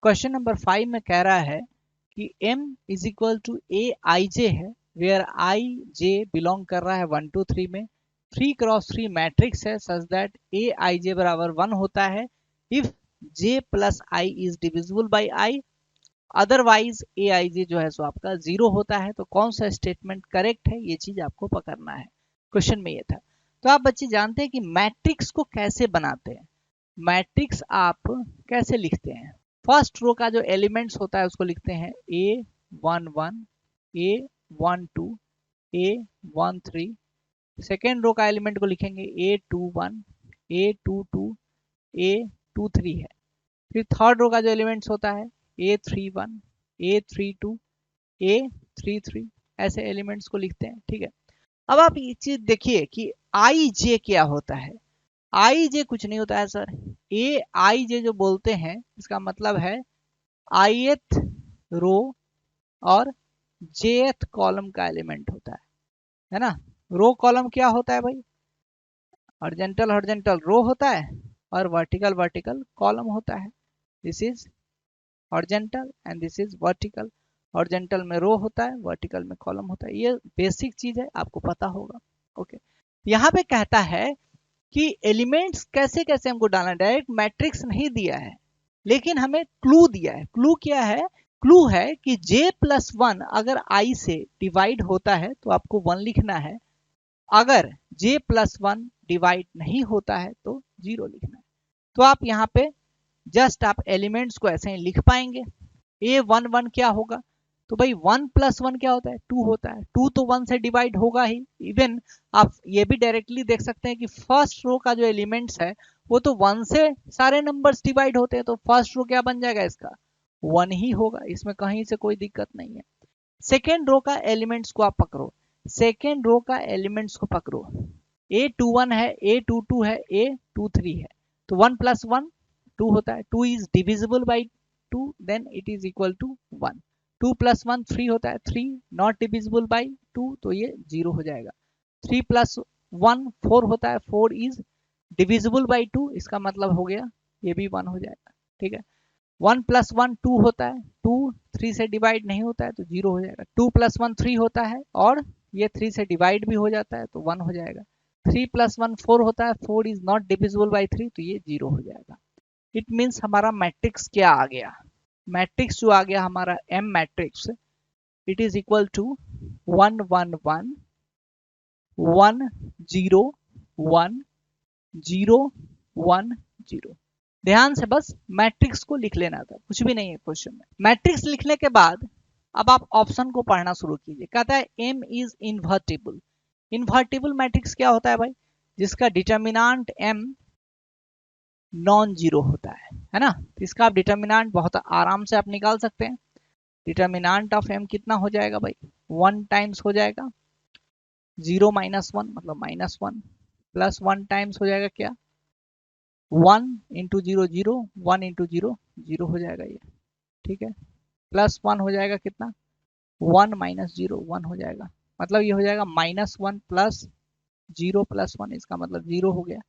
Question number 5 में कह रहा है कि m is equal to A I जे है, वेयर आई जे बिलोंग कर रहा है 1 2 3 में, 3x3 मैट्रिक्स है सच दैट ए आई जे बराबर 1 होता है if j plus I is divisible by I, otherwise A I J जो है सो आपका 0 होता है। तो कौन सा स्टेटमेंट करेक्ट है, ये चीज आपको पकड़ना है। क्वेश्चन में ये था। तो आप बच्चे जानते हैं कि मैट्रिक्स को कैसे बनाते हैं। मैट्रिक्स आप कैसे लिखते हैं, फर्स्ट रो का जो एलिमेंट्स होता है उसको लिखते हैं A11, A12, A13। Second row का एलिमेंट को लिखेंगे A21, A22, A23 है। फिर थर्ड रो का जो एलिमेंट्स होता है A31, A32, A33, ऐसे एलिमेंट्स को लिखते हैं। ठीक है, अब आप ये चीज देखिए कि आई जे क्या होता है। आई जे कुछ नहीं होता है सर, ए आई जे जो बोलते हैं इसका मतलब है आईएथ रो और जेथ कॉलम का एलिमेंट होता है ना। रो कॉलम क्या होता है भाई, हॉरिजॉन्टल हॉरिजॉन्टल रो होता है और वर्टिकल वर्टिकल कॉलम होता है। This is horizontal and this is vertical. Horizontal में रो होता है, वर्टिकल में कॉलम होता है। ये बेसिक चीज है, आपको पता होगा। ओके, यहाँ पे कहता है कि एलिमेंट्स कैसे कैसे हमको डालना है। डायरेक्ट मैट्रिक्स नहीं दिया है, लेकिन हमें क्लू दिया है। क्लू क्या है, क्लू है कि j प्लस 1 अगर i से डिवाइड होता है तो आपको 1 लिखना है, अगर j प्लस 1 डिवाइड नहीं होता है तो 0 लिखना है। तो आप यहाँ पे जस्ट आप एलिमेंट्स को ऐसे ही लिख पाएंगे। A11 क्या होगा, तो भाई 1 प्लस 1 क्या होता है, 2 होता है। 2 तो 1 से डिवाइड होगा ही। इवन आप ये भी डायरेक्टली देख सकते हैं कि फर्स्ट रो का जो एलिमेंट्स है वो तो 1 से सारे नंबर्स डिवाइड होते हैं, तो फर्स्ट रो क्या बन जाएगा इसका, 1 ही होगा। इसमें कहीं से कोई दिक्कत नहीं है। सेकेंड रो का एलिमेंट्स को आप पकड़ो, सेकेंड रो का एलिमेंट्स को पकड़ो। A21 है, A22 है, A23 है। तो 1 प्लस 1 2 होता है। 2 is divisible by 2, then it is equal to 1। 2 plus 1 3 होता है, 3 नॉट डिविजिबल बाई 2, तो ये 0 हो जाएगा। 3 प्लस 1 4 होता है, 4 इज डिविजिबल बाई 2, इसका मतलब हो गया ये भी 1 हो जाएगा। ठीक है, 1 प्लस 1 2 होता है, 2 3 से डिवाइड नहीं होता है तो 0 हो जाएगा। 2 प्लस 1 3 होता है और ये 3 से डिवाइड भी हो जाता है तो 1 हो जाएगा। 3 प्लस 1 4 होता है, 4 इज नॉट डिविजिबल बाई 3, तो ये 0 हो जाएगा। इट मीन्स हमारा मैट्रिक्स क्या आ गया, मैट्रिक्स जो आ गया हमारा M matrix, it is equal to 1 1 1 1 0 1 0 1 0। ध्यान से बस मैट्रिक्स को लिख लेना था, कुछ भी नहीं है क्वेश्चन में। मैट्रिक्स लिखने के बाद अब आप ऑप्शन को पढ़ना शुरू कीजिए। कहता है M is invertible. Invertible matrix क्या होता है भाई, जिसका डिटर्मिनांट M नॉन जीरो होता है ना। इसका आप डिटर्मिनांट बहुत आराम से आप निकाल सकते हैं। डिटर्मिनांट ऑफ M कितना हो जाएगा भाई, 1 टाइम्स हो जाएगा 0 माइनस 1 मतलब -1, प्लस 1 टाइम्स हो जाएगा क्या, 1 इंटू 0 0, 1 इंटू 0 0 हो जाएगा ये। ठीक है, प्लस 1 हो जाएगा कितना, 1 माइनस 0 1 हो जाएगा, मतलब ये हो जाएगा -1 प्लस 0 प्लस 1, इसका मतलब 0 हो गया।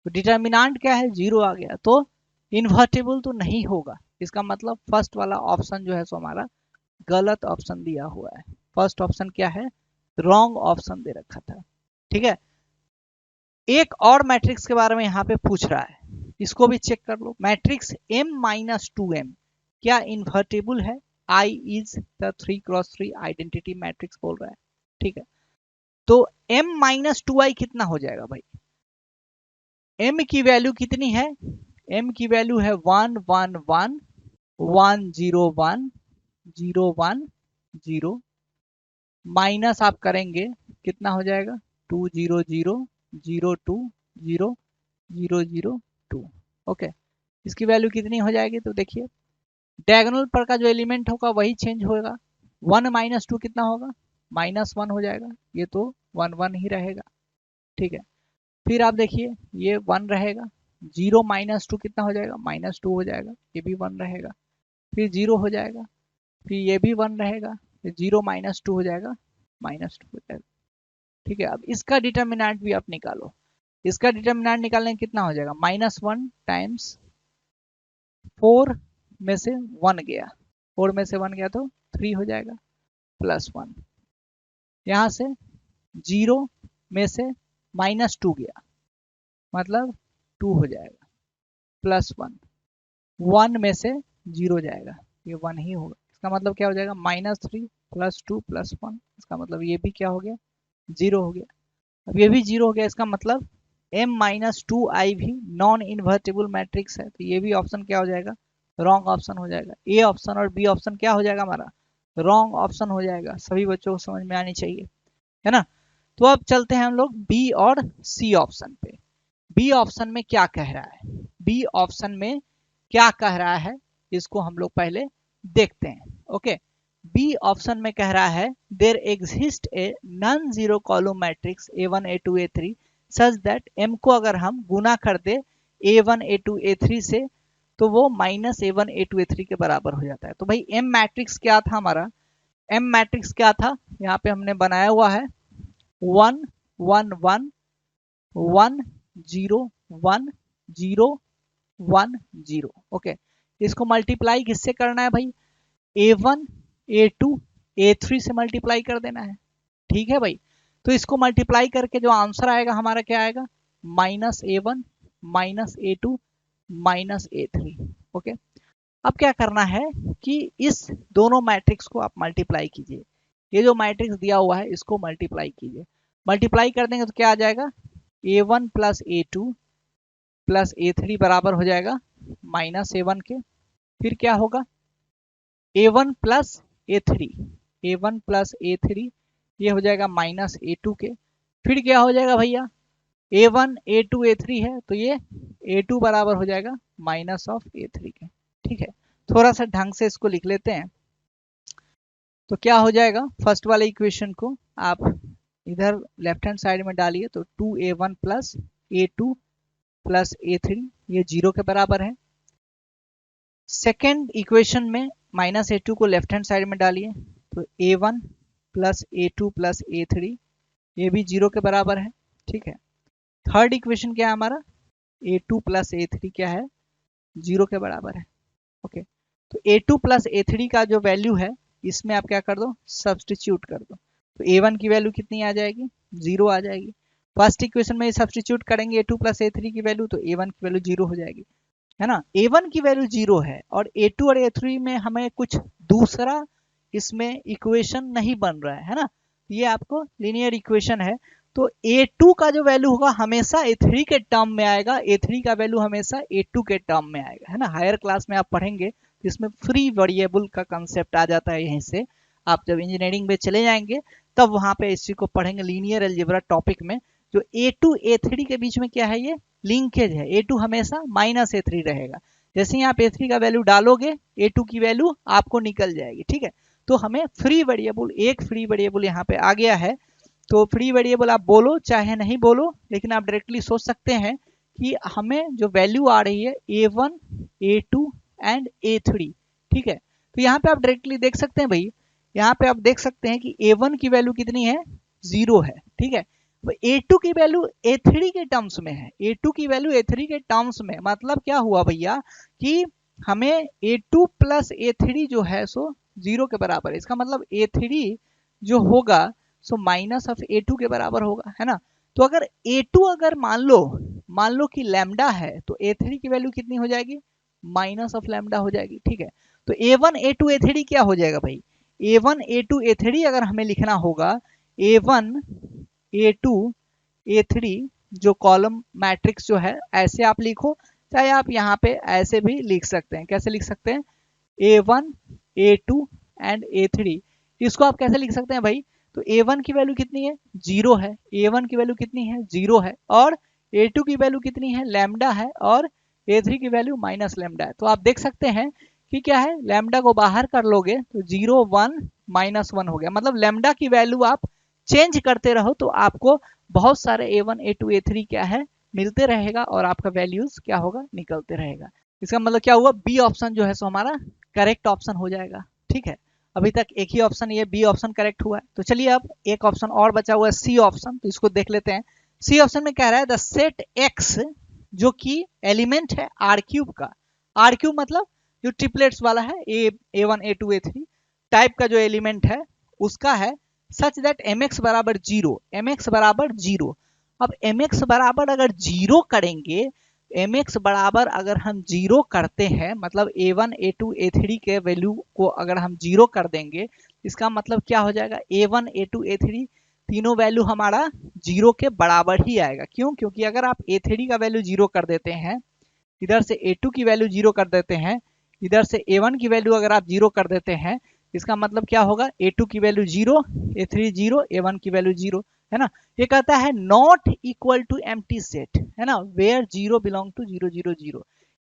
तो डिटर्मिनांट क्या है, 0 आ गया, तो इन्वर्टिबल तो नहीं होगा। इसका मतलब फर्स्ट वाला ऑप्शन जो है सो हमारा गलत ऑप्शन दिया हुआ है। फर्स्ट ऑप्शन क्या है, रॉन्ग ऑप्शन दे रखा था। ठीक है, एक और मैट्रिक्स के बारे में यहाँ पे पूछ रहा है, इसको भी चेक कर लो। मैट्रिक्स M माइनस 2M क्या इन्वर्टिबल है, I is the 3x3 identity matrix बोल रहा है। ठीक है, तो M माइनस 2I कितना हो जाएगा भाई, M की वैल्यू कितनी है, M की वैल्यू है 1 1 1 1 0 1 0 1 0, माइनस आप करेंगे कितना हो जाएगा 2 0 0 0 2 0 0 0 2। ओके, इसकी वैल्यू कितनी हो जाएगी, तो देखिए डायगोनल पर का जो एलिमेंट होगा वही चेंज होगा। 1 माइनस 2 कितना होगा, -1 हो जाएगा, ये तो 1 1 ही रहेगा। ठीक है, फिर आप देखिए ये 1 रहेगा, 0 माइनस 2 कितना हो जाएगा, -2 हो जाएगा, ये भी 1 रहेगा। फिर 0 हो जाएगा, फिर ये भी 1 रहेगा, फिर 0 माइनस 2 हो जाएगा, -2 हो जाएगा। ठीक है, अब इसका डिटर्मिनेंट भी आप निकालो। इसका डिटर्मिनेंट निकालने कितना हो जाएगा, -1 टाइम्स 4 में से 1 गया, 4 में से 1 गया तो 3 हो जाएगा प्लस 1। यहाँ से 0 में से -2 गया, मतलब 2 हो जाएगा प्लस 1। 1 में से 0 जाएगा, ये 1 ही होगा। इसका मतलब क्या हो जाएगा, -3 + 2 + 1। इसका मतलब ये भी क्या हो गया, 0 हो गया। अब ये भी 0 हो गया, इसका मतलब m-2i भी नॉन इन्वर्टिबल मैट्रिक्स है, तो ये भी ऑप्शन क्या हो जाएगा, रॉन्ग ऑप्शन हो जाएगा। ए ऑप्शन और बी ऑप्शन क्या हो जाएगा हमारा, रॉन्ग ऑप्शन हो जाएगा। सभी बच्चों को समझ में आनी चाहिए, है ना। तो अब चलते हैं हम लोग बी और सी ऑप्शन पे। बी ऑप्शन में क्या कह रहा है, बी ऑप्शन में क्या कह रहा है, इसको हम लोग पहले देखते हैं। ओके, बी ऑप्शन में कह रहा है there exist a non zero column matrix a1 a2 a3 such that m को अगर हम गुना कर दे a1 a2 a3 से तो वो -a1 a2 a3 के बराबर हो जाता है। तो भाई m मैट्रिक्स क्या था हमारा, m मैट्रिक्स क्या था, यहाँ पे हमने बनाया हुआ है 1 1 1 1 0 1 0 1 0। ओके, इसको मल्टीप्लाई किससे करना है भाई, a1 a2 a3 से मल्टीप्लाई कर देना है। ठीक है भाई, तो इसको मल्टीप्लाई करके जो आंसर आएगा हमारा क्या आएगा, -a1 -a2 -a3। ओके, अब क्या करना है कि इस दोनों मैट्रिक्स को आप मल्टीप्लाई कीजिए। ये जो मैट्रिक्स दिया हुआ है इसको मल्टीप्लाई कीजिए। मल्टीप्लाई कर देंगे तो क्या आ जाएगा, a1 + a2 + a3 बराबर हो जाएगा -a1 के। फिर क्या होगा, a1 + a3, a1 + a3 ये हो जाएगा -a2 के। फिर क्या हो जाएगा भैया, a1 a2 a3 है तो ये a2 बराबर हो जाएगा -a3 के। ठीक है, थोड़ा सा ढंग से इसको लिख लेते हैं। तो क्या हो जाएगा, फर्स्ट वाले इक्वेशन को आप इधर लेफ्ट हैंड साइड में डालिए तो 2a1 + a2 + a3 ये 0 के बराबर है। सेकेंड इक्वेशन में -a2 को लेफ्ट हैंड साइड में डालिए तो a1 + a2 + a3 ये भी 0 के बराबर है। ठीक है, थर्ड इक्वेशन क्या है हमारा, a2 + a3 क्या है, 0 के बराबर है। ओके, तो a2 + a3 का जो वैल्यू है इसमें आप क्या कर दो, सब्सटीट्यूट कर दो। तो a1 की वैल्यू कितनी आ जाएगी, 0 आ जाएगी। फर्स्ट इक्वेशन में सब्सटीट्यूट करेंगे a2 + a3 की वैल्यू तो a1 की वैल्यू 0 हो जाएगी, है ना। a1 की वैल्यू 0 है और a2 और a3 में हमें कुछ दूसरा इसमें इक्वेशन नहीं बन रहा है ना, ये आपको लीनियर इक्वेशन है। तो a2 का जो वैल्यू होगा हमेशा a3 के टर्म में आएगा, a3 का वैल्यू हमेशा a2 के टर्म में आएगा, है ना। हायर क्लास में आप पढ़ेंगे तो इसमें फ्री वेरिएबल का कंसेप्ट आ जाता है। यहीं से आप जब इंजीनियरिंग में चले जाएंगे तब वहां पे इस चीज को पढ़ेंगे लीनियर अलजेब्रा टॉपिक में। जो a2 a3 के बीच में क्या है, ये लिंकेज है। a2 हमेशा -a3 रहेगा। जैसे ही आप a3 का वैल्यू डालोगे a2 की वैल्यू आपको निकल जाएगी। ठीक है, तो हमें फ्री वेरिएबल, एक फ्री वेरिएबल यहाँ पे आ गया है। तो फ्री वेरिएबल आप बोलो चाहे नहीं बोलो, लेकिन आप डायरेक्टली सोच सकते हैं कि हमें जो वैल्यू आ रही है a1 a2 एंड a3। ठीक है, तो यहाँ पे आप डायरेक्टली देख सकते हैं भाई, यहाँ पे आप देख सकते हैं कि a1 की वैल्यू कितनी है, 0 है। ठीक है, तो a2 की वैल्यू a3 के टर्म्स में है, a2 की वैल्यू a3 के टर्म्स में, मतलब क्या हुआ भैया कि हमें a2 + a3 जो है सो 0 के बराबर है। इसका मतलब a3 जो होगा सो -a2 के बराबर होगा, है ना। तो अगर a2 अगर मान लो कि लैम्डा है तो a3 की वैल्यू कितनी हो जाएगी, -λ हो जाएगी। ठीक है, तो a1 a2 a3 क्या हो जाएगा भाई, a1 a2 a3 अगर हमें लिखना होगा a1 a2 a3 जो कॉलम मैट्रिक्स जो है ऐसे आप लिखो, चाहे आप यहाँ पे ऐसे भी लिख सकते हैं। कैसे लिख सकते हैं, a1 a2 एंड a3, इसको आप कैसे लिख सकते हैं भाई, तो a1 की वैल्यू कितनी है, 0 है, a1 की वैल्यू कितनी है, 0 है, और a2 की वैल्यू कितनी है, लैम्डा है, और a3 की वैल्यू -λ है। तो आप देख सकते हैं कि क्या है, लैम्डा को बाहर कर लोगे तो 0 1 -1 हो गया। मतलब लैम्डा की वैल्यू आप चेंज करते रहो तो आपको बहुत सारे a1 a2 a3 क्या है मिलते रहेगा और आपका वैल्यूज क्या होगा, निकलते रहेगा। इसका मतलब क्या हुआ, बी ऑप्शन जो है सो हमारा करेक्ट ऑप्शन हो जाएगा। ठीक है, अभी तक एक ही ऑप्शन, ये बी ऑप्शन करेक्ट हुआ है। तो चलिए अब एक ऑप्शन और बचा हुआ है सी ऑप्शन, तो इसको देख लेते हैं। सी ऑप्शन में कह रहा है द सेट एक्स जो कि एलिमेंट है r³ का, r³ मतलब जो ट्रिपलेट्स वाला है A1 A2 A3 टाइप का जो एलिमेंट है उसका है, सच दैट mx बराबर जीरो, mx बराबर जीरो। अब mx बराबर अगर जीरो करेंगे, mx बराबर अगर हम जीरो करते हैं, मतलब A1 A2 A3 के वैल्यू को अगर हम जीरो कर देंगे, इसका मतलब क्या हो जाएगा, A1 A2 A3 तीनों वैल्यू हमारा जीरो के बराबर ही आएगा। क्यों? क्योंकि अगर आप A3 का वैल्यू जीरो कर देते हैं, इधर से A2 की वैल्यू जीरो कर देते हैं, इधर से A1 की वैल्यू अगर आप जीरो कर देते हैं, इसका मतलब क्या होगा, A2 की value zero, A3 zero, A1 की वैल्यू जीरो, है ना। ये कहता है not equal to empty set, है ना, where zero belong to zero zero zero.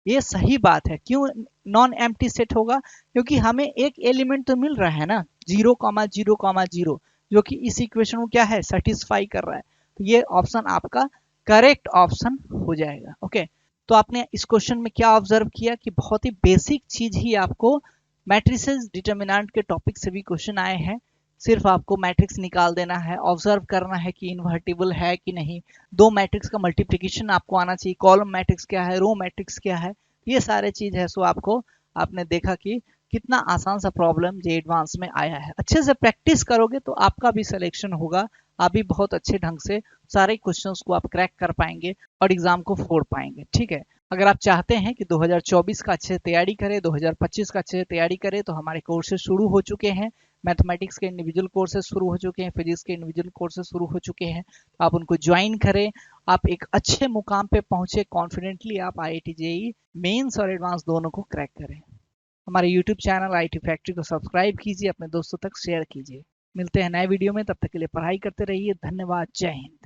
ये सही बात है। क्यों नॉन एम्प्टी सेट होगा? क्योंकि हमें एक एलिमेंट तो मिल रहा है ना, zero comma zero comma zero, जो कि इस इक्वेशन को क्या है, सेटिस्फाई कर रहा है। तो ये ऑप्शन आपका करेक्ट ऑप्शन हो जाएगा। ओके, तो आपने इस क्वेश्चन में क्या ऑब्जर्व किया कि बहुत ही बेसिक चीज ही आपको मैट्रिसेस डिटर्मिनेंट के टॉपिक से भी क्वेश्चन आए हैं। सिर्फ आपको मैट्रिक्स निकाल देना है, ऑब्जर्व करना है कि इन्वर्टिबल है कि नहीं, दो मैट्रिक्स का मल्टीप्लिकेशन आपको आना चाहिए, कॉलम मैट्रिक्स क्या है, रो मैट्रिक्स क्या है, ये सारे चीज है। सो आपको, आपने देखा कि कितना आसान सा प्रॉब्लम जे एडवांस में आया है। अच्छे से प्रैक्टिस करोगे तो आपका भी सिलेक्शन होगा, आप भी बहुत अच्छे ढंग से सारे क्वेश्चंस को आप क्रैक कर पाएंगे और एग्जाम को फोड़ पाएंगे। ठीक है, अगर आप चाहते हैं कि 2024 का अच्छे से तैयारी करें, 2025 का अच्छे से तैयारी करें, तो हमारे कोर्सेज शुरू हो चुके हैं। मैथमेटिक्स के इंडिविजुअल कोर्सेज शुरू हो चुके हैं, फिजिक्स के इंडिविजुअल कोर्सेज शुरू हो चुके हैं, तो आप उनको ज्वाइन करें। आप एक अच्छे मुकाम पे पहुंचे, कॉन्फिडेंटली आप IIT JEE मेंस और एडवांस दोनों को क्रैक करें। हमारे यूट्यूब चैनल IT फैक्ट्री को सब्सक्राइब कीजिए, अपने दोस्तों तक शेयर कीजिए। मिलते हैं नए वीडियो में, तब तक के लिए पढ़ाई करते रहिए। धन्यवाद, जय हिंद।